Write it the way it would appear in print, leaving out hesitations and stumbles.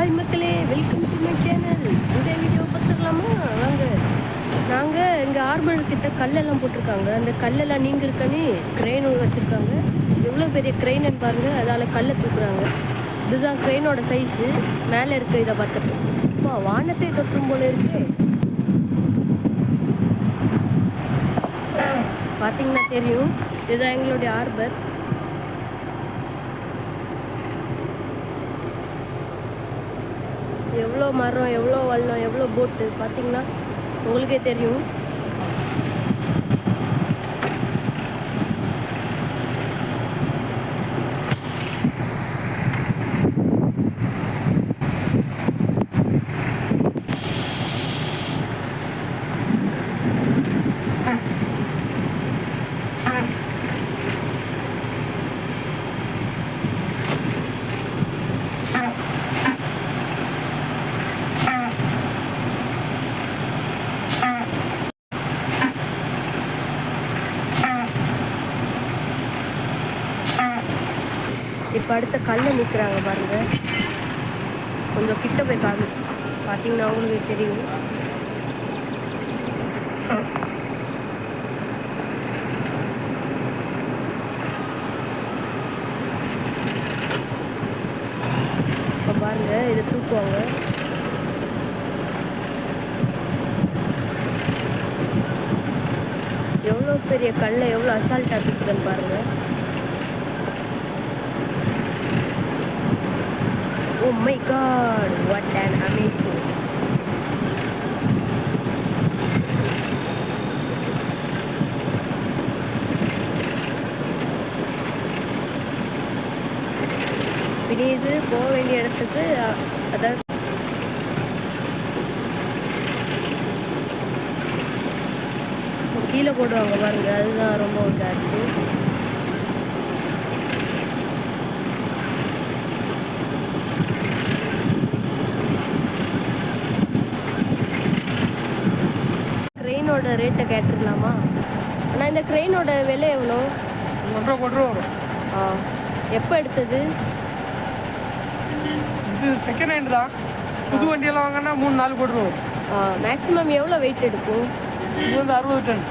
Hi மக்களே, welcome to my channel. இந்த video பார்த்துக்கலாமா? வாங்க. நாங்கள் எங்கள் ஹார்பர் கிட்ட கல்லெல்லாம் போட்டிருக்காங்க. அந்த கல்லெல்லாம் நீங்கிருக்கன்னு க்ரெயின் வச்சுருக்காங்க. எவ்வளோ பெரிய க்ரெயின்னு பாருங்கள். அதால் கல்லை தூக்குறாங்க. இதுதான் க்ரெயினோட சைஸு. மேலே இருக்க இதை பார்த்துட்டு வானத்தை தொற்றும் போல இருக்கு. பார்த்தீங்கன்னா தெரியும். இதுதான் எங்களுடைய ஹார்பர். எவ்வளோ மரம், எவ்வளோ வள்ளம், எவ்வளோ போட்டு பார்த்தீங்கன்னா உங்களுக்கே தெரியும். இப்போ அடுத்த கல்லை நிற்கிறாங்க பாருங்கள். கொஞ்சம் கிட்ட போய் பார்த்தீங்கன்னா உங்களுக்கு தெரியும். இப்போ பாருங்கள், இதை தூக்குவாங்க. எவ்வளோ பெரிய கல்லை எவ்வளோ அசால்ட்டாக தூக்குதுன்னு பாருங்கள். Oh my god, what an amazing. இனி இது போக வேண்டிய இடத்துக்கு அதாவது கீழே போடுவாங்க பாருங்க. அதுதான் ரொம்ப இதாக இருக்குது. க்ரெயினோட ரேட்டை கேட்டுருக்கலாமா? ஆனால் இந்த க்ரெயினோட விலை எவ்வளோ? 1.5 கோடி ரூபா வரும். எப்போ எடுத்தது? இது செகண்ட் ஹேண்ட் தான். புது வண்டியெல்லாம் வாங்கினா 3-4 கோடி ரூபா வரும். மேக்ஸிமம் எவ்வளோ வெயிட் எடுக்கும்? இது வந்து 60 டன்.